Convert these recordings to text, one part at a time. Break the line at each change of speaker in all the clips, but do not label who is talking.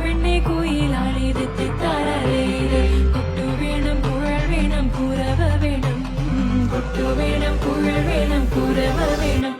വെണ്ണെ കുയിലാളി തെറ്റിത്താരേ കൊട്ടു വേണം കുഴൽ വേണം കുരവ വേണം കൊട്ടു വേണം കുഴൽ വേണം കുരവ വേണം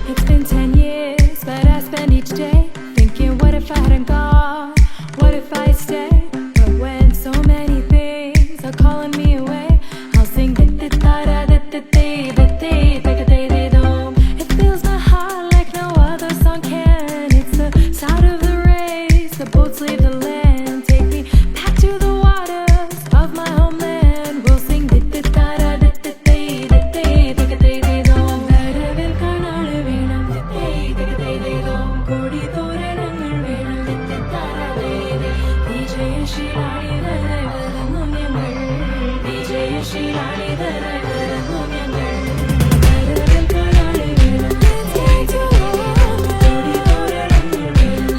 It's been 10 years, but I spend each day thinking, what if I hadn't gone? What if I stayed? But when so many things are calling me away, I'll sing it fills my heart like no other song can. It's the sound of the rays, the boats leave the land. Take me back to the waters of my homeland. We'll sing വരവിൽ കാണാള് വേണം കൊടി തോരണങ്ങൾ വേണം വിജയശീലാളിതരായി വരുന്നു ഞങ്ങൾ വിജയശീലാളിതരായി വരുന്നു ഞങ്ങൾ വരവിൽ കാണാള് വേണം കൊടി തോരണങ്ങൾ വേണം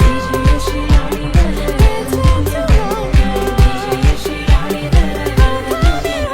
വിജയശീലാളിതരായി വരുന്നു ഞങ്ങൾ വിജയശീലാളിതരായി വരുന്നു ഞങ്ങൾ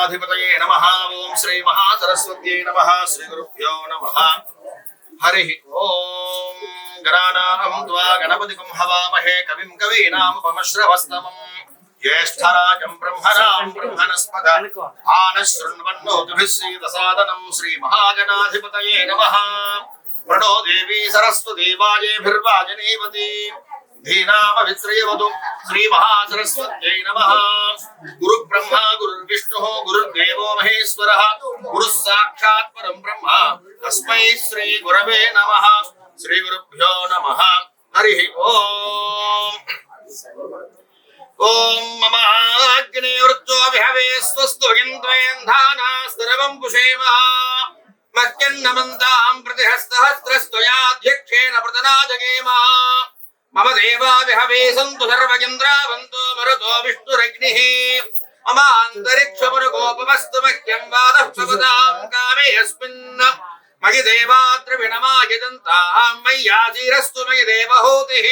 महागणाधिपतये नमः। ओम श्री महासरस्वत्यै नमः। श्री गुरुभ्यो नमः। हरि ओम। गणानां त्वा गणपतिं हवामहे कविं कवीनामुपमश्रवस्तमम् ज्येष्ठराजं ब्रह्मणां ब्रह्मणस्पत आनशृण्वन्नोतिभिः सीदसादनं श्री महागणाधिपतये नमः। प्रणो देवी सरस्वती वाजेभिर्वाजनीवती धीनामभिश्रेयवतु श्री महासरस्वत्यै नमः। गुरु ब्रह्मा गुरुर्विष्णुः गुरुर्देवो महेश्वरः गुरुः साक्षात् परं ब्रह्म तस्मै श्री गुरवे नमः। श्री गुरुभ्यो नमः। हरि ओम। ओम मम अग्निवृत्तो विहवे स्वस्तु इन्द्रेन्धाना सर्वं पुषेम मह्यन्नमन्तां प्रतिहस्तहस्त्रस्त्वयाध्यक्षेण प्रतनाजगेम मम देवा विहवे सन्तु सर्वगिन्द्रावन्तो मरुतो विष्णुरग्निः मम अन्तरिक्षपुरगोपमस्तु मह्यं वादः प्रवदां कामे यस्मिन् मयि देवाद्रविणमायदन्तां मय्यासीरस्तु मयि देवहूतिः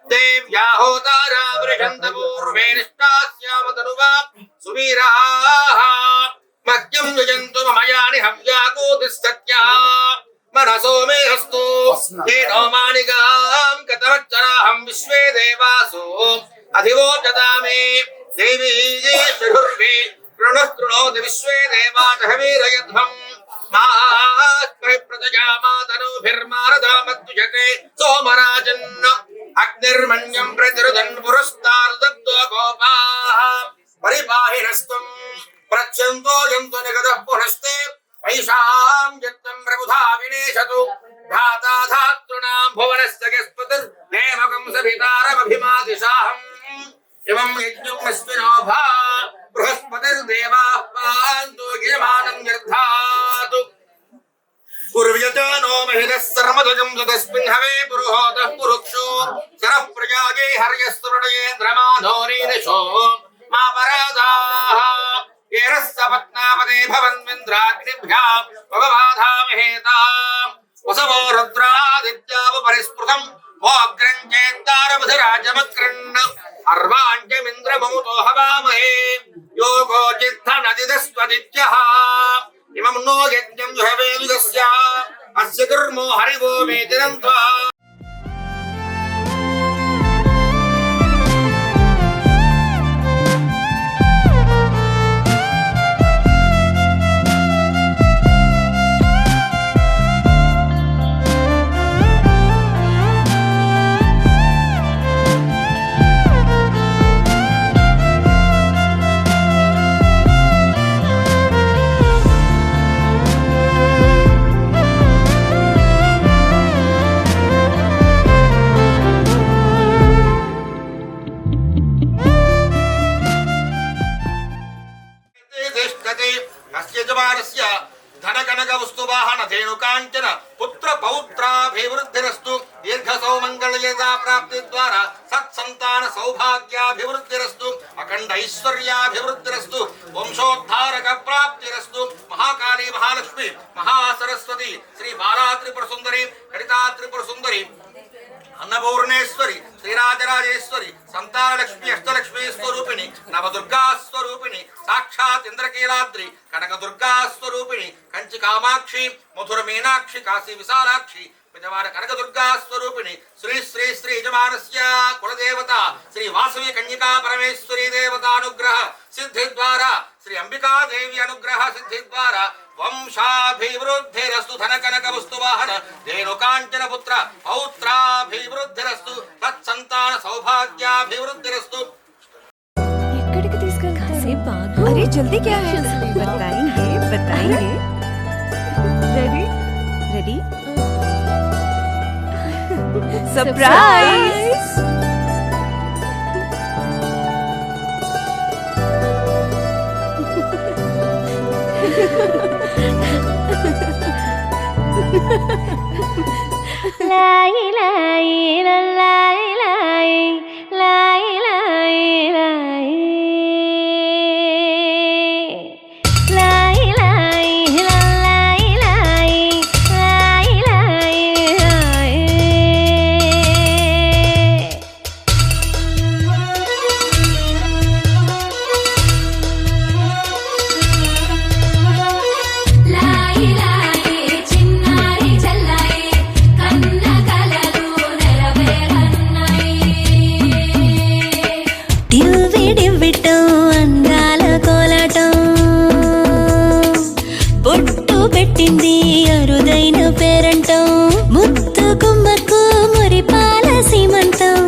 देव्या होतारा वृषन्तपूर्वे निष्ठास्यामतनुवा सुवीराः मह्यं युजन्तु मम यानि हव्याकूतिस्तत्या मनसो मे हस्तु येनो मानिकां कतमच्चराहं विश्वे देवासो अधिवोचतामि देवी शिरुर्वे कृणोति विश्वे देवादहवीरयध्वम् मास्महि प्रजयामातनुभिर्मारदामद्युजते सोमराजन् अग्निर्मन्यं प्रतिरुदन् पुरस्तार्दत्तो गोपाः परिपाहिनस्त्वं प्रच्छन्तो यन्तु निगतः पुनस्ते वैशां यत्तं प्रबुधा विनेशतु धाता धातॄणां भुवनस्य यस्पतिर्देवकं सवितारमभिमादिशाहम् इमं यज्ञमस्मिनो भा बृहस्पतिर्देवाः पान्तु यजमानं यर्धातु पूर्व्यजानो महिरः सर्वध्वजं तस्मिन् हवे पुरुहोतः पुरुक्षो सरः प्रजागे हर्यस्तुर्णयेन्द्रमाधोरीनिशो मा परादाः येरः सपत्नापदे भवन्विन्द्राग्निभ्यां भवबाधामहेताम् वसवो रुद्रादित्यावपरिस्पृतम् मोऽग्रम् चेत्तारमधिराजमकृण् अर्वाञ्चमिन्द्रममुतो हवामहे योगो चित्थनदिदस्त्वदित्यः इमं नो यज्ञं जुहवेदुगस्य अस्य कर्मो हरिवो मेतिरन्त्वा धेनुकांचन पुत्र पौत्राभिवृद्धिरस्तु दीर्घसौ मंगलयता प्राप्ति द्वारा सत्संतान सौभाग्याभिवृद्धिरस्तु अखंड ऐश्वर्याभिवृद्धिरस्तु वंशोद्धारक प्राप्तिरस्तु महाकाली महालक्ष्मी महासरस्वती श्री बाला त्रिपुर सुंदरी ललिता त्रिपुर सुंदरी अन्नपूर्णेश्वरी श्रीराजराजेश्वरी संतानलक्ष्मी अष्टलक्ष्मी स्वरूपिणी नवदुर्गा स्वरूपिणी साक्षात् इंद्रकीलाद्रि कनकदुर्गा स्वरूपिणी कंची कामाक्षी मधुर मीनाक्षी काशी विशालाक्षी विजयवाड़ कनकदुर्गा स्वरूपिणी श्री श्री श्री यजमानस्य कुलदेवता श्री वासवी कन्यका परमेश्वरी देवता अनुग्रह सिद्धि द्वारा श्री अंबिका देवी अनुग्रह सिद्धि द्वारा वंशाभिवृद्धिरस्तु धन कनक वस्तुवाहन धेनुकांचन पुत्र पौत्राभिवृद्धिरस्तु तत्संतान सौभाग्याभिवृद्धिरस्तु।
अरे जल्दी क्या है? बताएंगे बताएंगे। Ready ready surprise.
लाई लाई लाई लाई लाई लाई लाई लाई लाई लाई लाई लाई लाई लाई
విట్టం అందాల కోలాటం బొట్టు పెట్టింది అరుదైన పేరంటం ముత్తు గుమ్మకు మురిపాల సీమంతం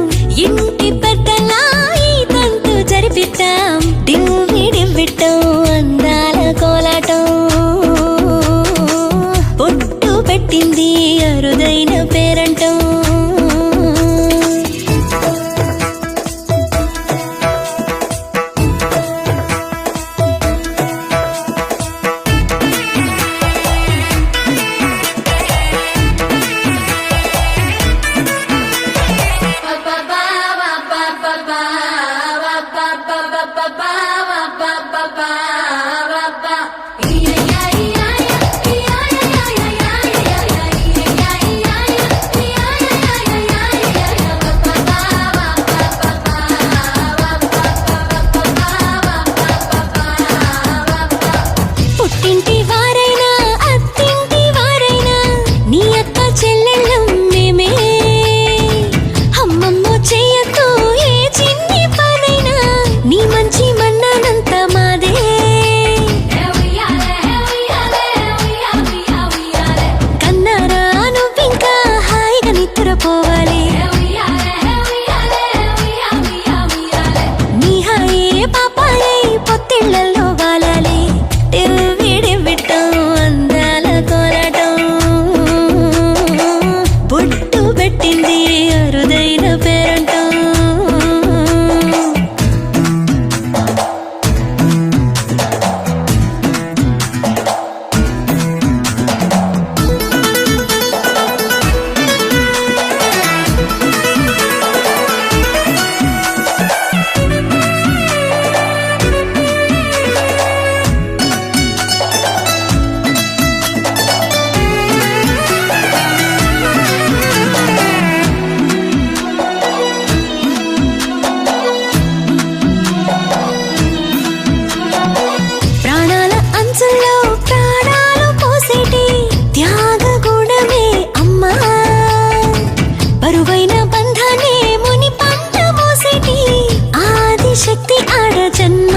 ఇంటి పెద్దలా ఈ తంతు జరిపిద్దాం డివ్వి విట్టం అందాల కోలాటం బొట్టు పెట్టింది అరుదైన పేరంటం పుట్టింటి వారైనా అత్తింటి వారైనా నీ అక్క చెల్లెళ్ళం మేమే అమ్మమ్మో చెయ్యకు ఏ చిన్ని పనైనా నీ మంచి మన్నానంత మాదే కన్నారా నువ్వింకా హాయిగా నిద్రపోవాలి నీ హాయే పాపాయే పొత్తిళ్లలో వాలాలి విట్టం అందాల కోలాటం బొట్టు పెట్టింది అరుదైన పేరంటం ప్రాణాల అంచుల్లో ప్రాణాలు పోసేటి త్యాగ గుణమే అమ్మా బరువైన బంధాన్ని ముని పంట మోసేటి ఆదిశక్తి ఆడ జన్మ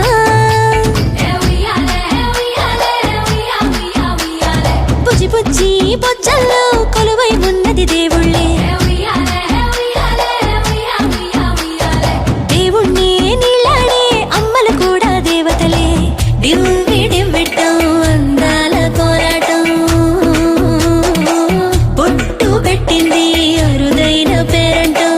బుజ్జి బుజ్జి బొజ్జల్లో కొలువై ఉన్నది దేవుళ్ళే దేవుణ్ణి నీళ్ళాడే అమ్మలు కూడా దేవతలే డివ్వి విట్టం అందాల కోలాటం బొట్టు పెట్టింది అరుదైన పేరంటం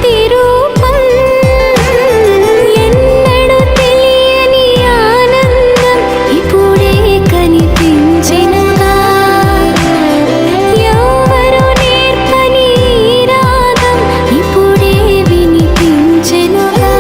ప్రతిరూపం ఎన్నడూ తెలియని ఆనందం ఇప్పుడే కనిపించెనుగా ఎవరు నేర్పని రాగం ఇప్పుడే వినిపించెనుగా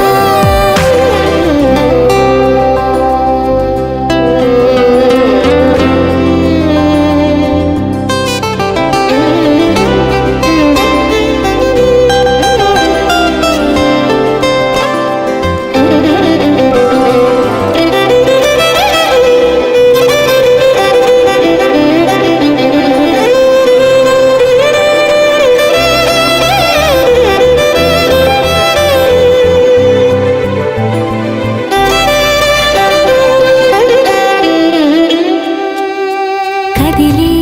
కదిలే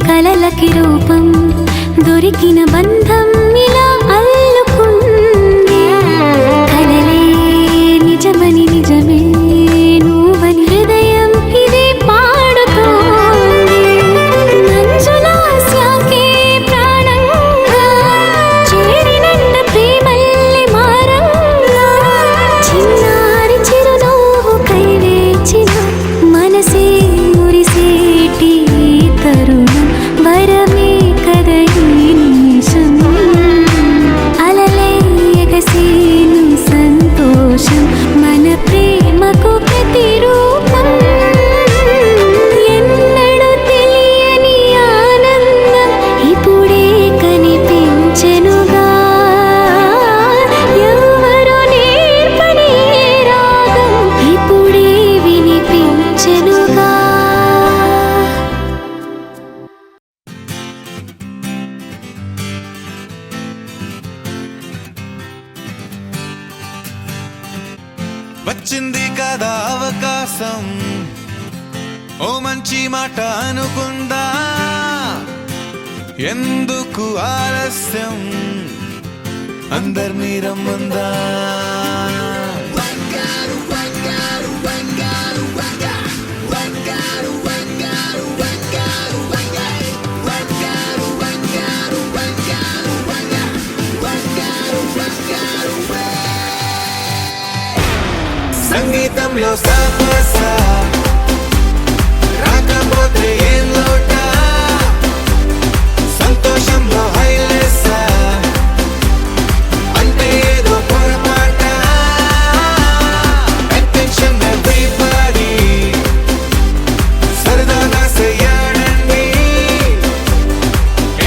కలలకి రూపం దొరికిన బంధం ఇలా అల్లుకుంది కలలే నిజమని నిజమే నువ్వని హృదయం ఇదే పాడుతోంది మంజులాస్యాకే ప్రాణంగా చేరినంత ప్రేమల్లి మారంగా చిన్నారి చిరునవ్వు కై వేచిన మనసే మురిసేటి తరుణం వరమే కద ఈ నిమిషం అలలే ఎగసేను సంతోషం మన ప్రేమకు ప్రతిరూపం ఎన్నడూ తెలియని ఆనందం ఇప్పుడే కనిపించెనుగా ఎవరు నేర్పని రాగం ఇప్పుడే వినిపించెనుగా
వచ్చింది కదా అవకాశం ఓ మంచి మాట అనుకుందా ఎందుకు ఆలస్యం అందరినీ రమ్మందా సంగీతంలో సాపసా రాకపోతే ఏం లోట సంతోషంలో హైలేసా అంటే ఏదో పొరపాట అటెన్షన్ ఎవ్రీబడీ సరదాగా చెయ్యాడండి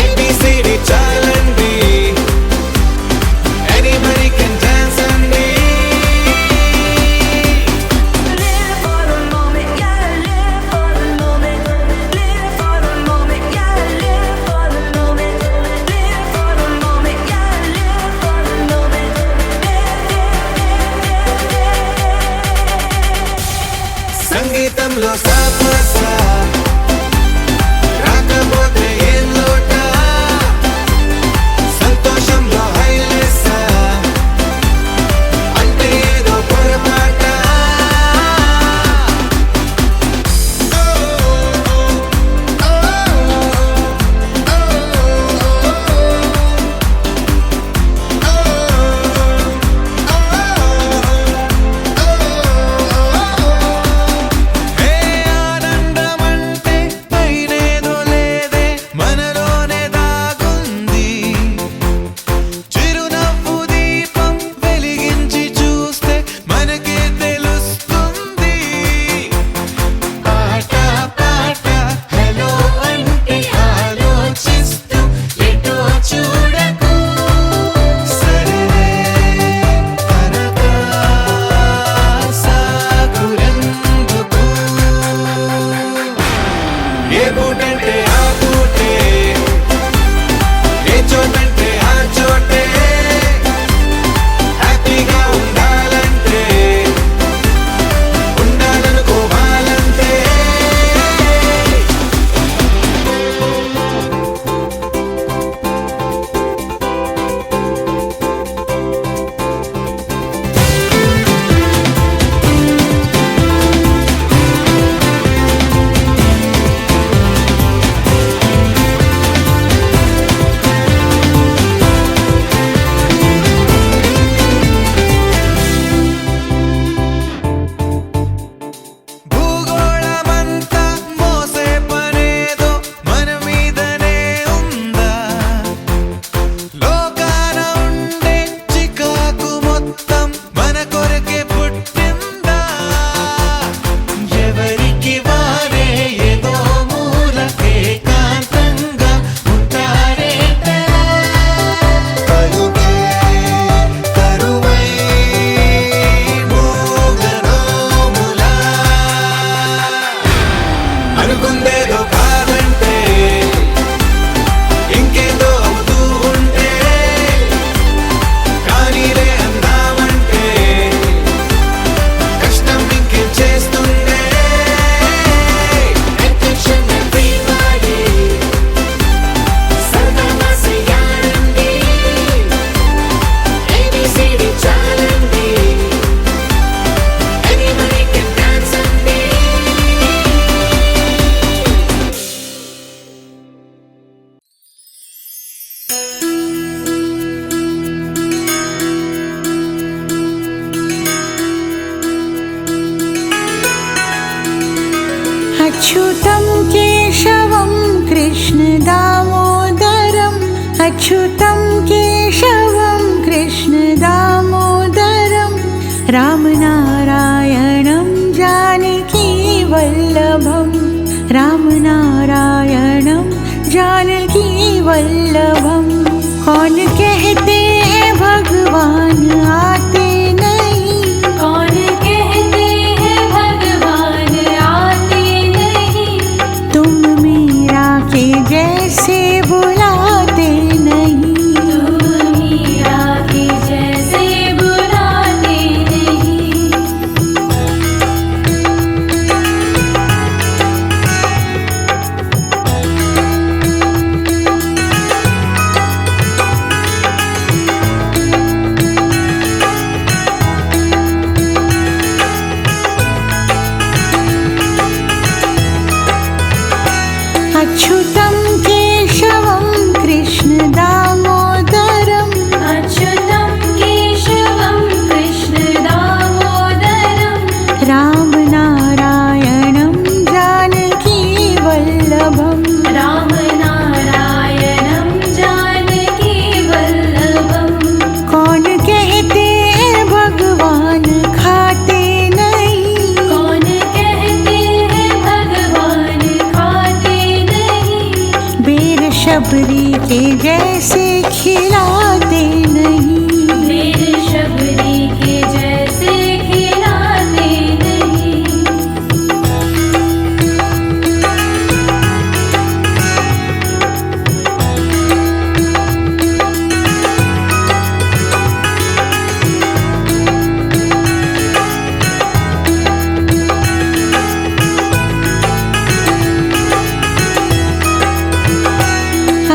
ABCD చాలండి anybody can dance అండి
Live for the moment, yeah, live for the moment. Live for the moment, yeah, live for the moment. Live for the moment, yeah, live for the moment.
సంగీతంలో సాపసా రాకపోతే ఏం లోట సంతోషంలో హైలేసా అంటే ఏదో పొరపాట
अच्युतं केशवं कृष्ण दामोदरम् अच्युतं केशवं कृष्ण दामोदरं रामनारायणं जानकी वल्लभं रामनारायणं जानकी वल्लभं कौन कहते हैं भगवान आते नहीं
कौन कहते हैं भगवान आते नहीं
तुम मीरा के जैसे बुलाते नहीं
तुम मीरा के जैसे बुलाते नहीं
अच्युतं केशवं कृष्ण दामोदरम्
अच्युतं केशवं कृष्ण दामोदरं
रामनारायणं जानकी वल्लभं
रामनारायणं जानकी वल्लभं
कौन कहते हैं भगवान खाते नहीं
कौन कहते हैं भगवान खाते नहीं
बेर शबरी के जैसे खिलाते नहीं
मेरे शबरी के जैसे खिलाते नहीं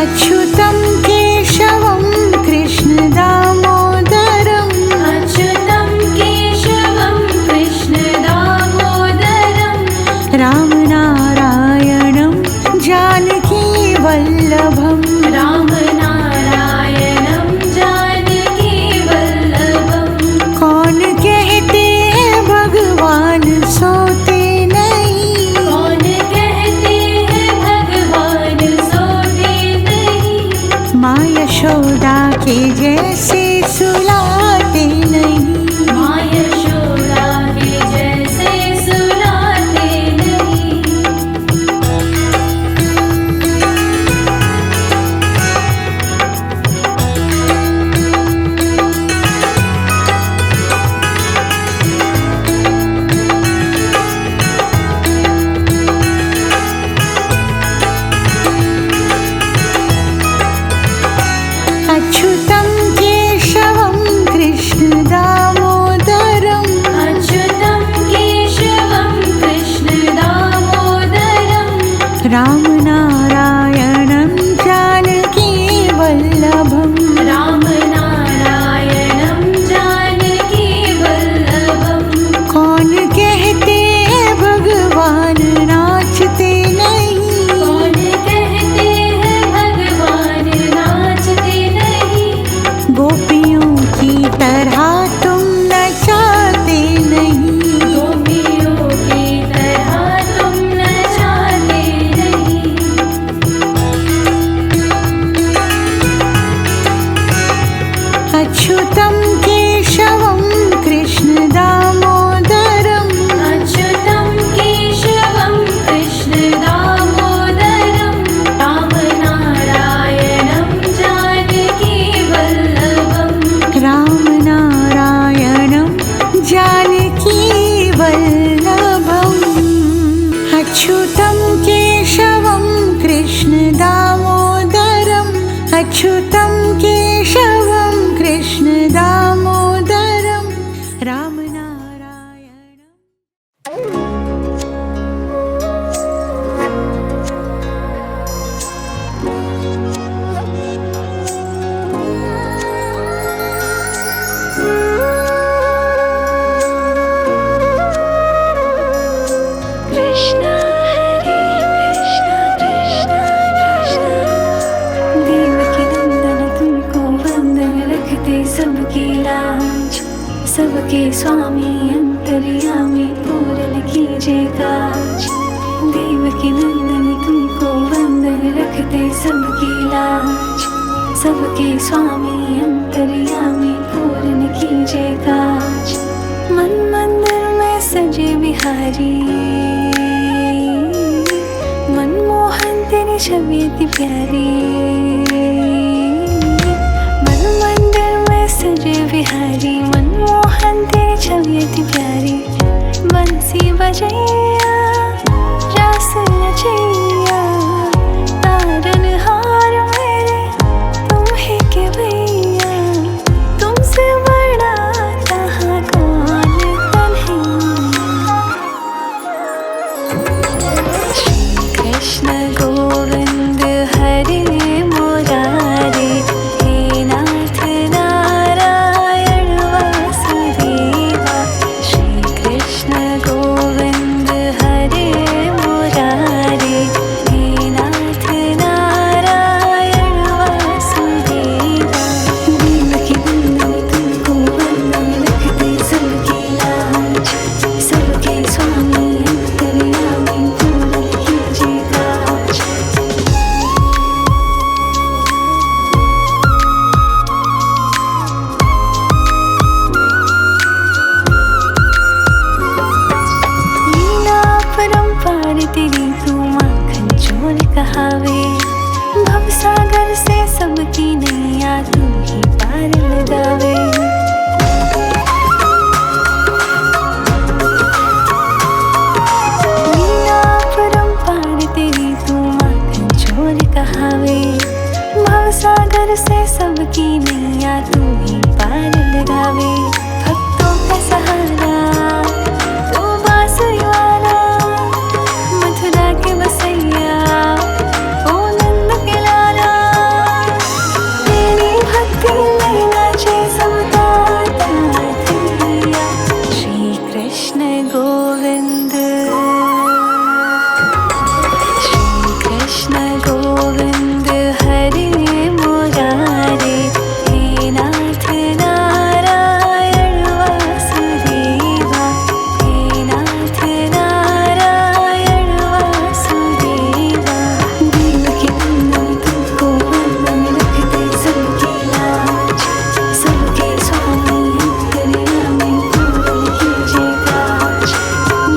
अच्युतं केशवं कृष्ण दामोदरम्
अच्युतं केशवं कृष्ण दामोदरं
रामनारायणं जानकी वल्लभं
रामनारायणं जानकी वल्लभं
कौन कहते हैं भगवान सोते नहीं
कौन कहते हैं भगवान सोते नहीं
माँ यशोदा के जैसे सुलाते नहीं
माँ यशोदा के जैसे सुलाते नहीं
अच्युतं केशवं कृष्ण दामोदरम्
अच्युतं केशवं कृष्ण दामोदरं
रामनारायणं जानकी वल्लभं
रामनारायणं जानकी वल्लभं
कौन कहते हैं भगवान नाचते नहीं
कौन कहते हैं भगवान नाचते नहीं
गोपियों की तरह तुम नचाते नहीं
गोपियों की तरह तुम नचाते नहीं
अच्युतं केशवं कृष्ण दामोदरम्
अच्युतं केशवं कृष्ण दामोदरं रामनारायणं जानकी वल्लभं
रामनारायणं जानकी वल्लभम् अच्युतं केशवं कृष्ण दामोदरम् अच्युतं केशवं कृष्ण दामोदरं रामनारायणम्
कृष्ण हरे कृष्ण कृष्ण कृष्ण देवकी नंदन तुमको वंदन रखते सबकी लाज सबके स्वामी अंतर्यामी पूर्ण कीजिए काज देवकी नंदन तुमको वंदन रखते सबकी लाज, सबके स्वामी अंतर्यामी पूर्ण कीजिए काज। मन मंदिर में सजे बिहारी, मनमोहन तेरी छवि अति प्यारी। मन मंदिर में सजे बिहारी, मनमोहन तेरी छवि अति प्यारी। बंसी बजैया रास रचैया, तारन हार मेरे तुम ही के भैया। तुमसे बड़ा कहाँ कौन कन्हैया। श्री कृष्ण गोविंद हरे मुरारे, हे नाथ नारायण वासुदेवा। श्री कृष्ण गोविंद हरे मुरारे, हे नाथ नारायण वासुदेवा। देवकी नंदन तुमको वंदन रखते सबकी लाज, सबके स्वामी अंतर्यामी पूर्ण कीजिए काज। लीला परंपार तेरी तू माखन चोर कहावे। भवसागर से सबकी नैया तू ही पार लगावे। लीला परंपार तेरी तू माखन चोर कहावे। भवसागर से सबकी नैया तू ही पार लगावे। भक्तों का सहारा तू बांसुरी वाला, मथुरा के बसैया ओ नंद के लाला। तेरी भक्ति में नाचे सब ताता थैया। श्री कृष्ण गोविंद, श्री कृष्ण गोविंद हरे मुरारे, हे नाथ नारायण वासुदेवा। हे नाथ नारायण वासुदेवा। देवकी नंदन तुमको वंदन रखते सबकी लाज, सबके स्वामी अंतर्यामी पूर्ण कीजिए काज।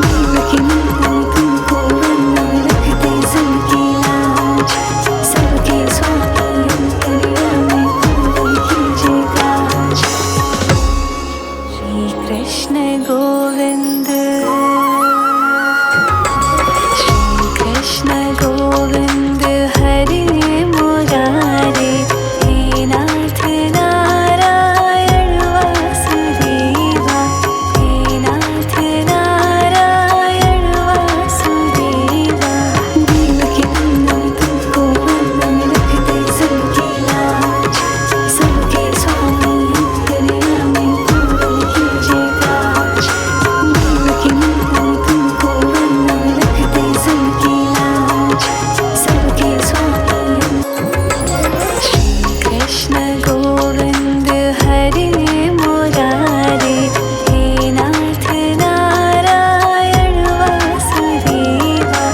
देवकी नंदन तुमको वंदन रखते सबकी लाज, सबके स्वामी अंतर्यामी पूर्ण कीजिए काज। श्री कृष्ण गोविंद, श्री कृष्ण गोविंद हरे मुरारे, हे नाथ नारायण वासुदेवा। हे नाथ नारायण वासुदेवा। देवकी नंदन तुमको वंदन रखते सबकी लाज, सबके स्वामी अंतर्यामी पूर्ण कीजिए काज। देवकी नंदन तुमको वंदन रखते सबकी लाज, सबके स्वामी। श्री कृष्ण गोविंद हरे मुरारे, हे नाथ नारायण वासुदेवा।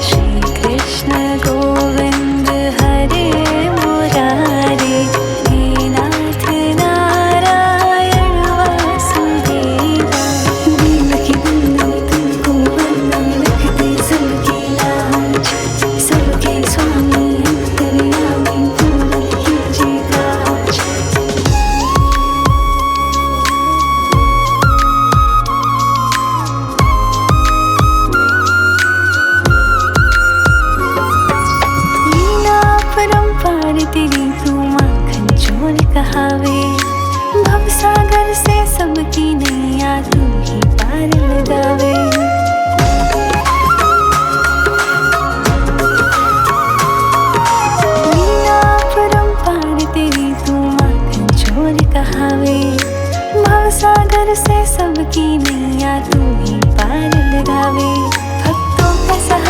श्री कृष्ण गोविंद हरे मुरारे, हे नाथ नारायण वासुदेवा। देवकी नंदन तुमको वंदन रखते सबकी लाज, सबके स्वामी अंतर्यामी पूर्ण कीजिए काज। लीला परंपार तेरी तू माखन चोर कहावे। भवसागर से सबकी नैया तू ही पार लगावे। लीला परंपार तेरी तू माखन चोर कहावे। भवसागर से सबकी नैया तू ही पार लगावे। भक्तों का सहारा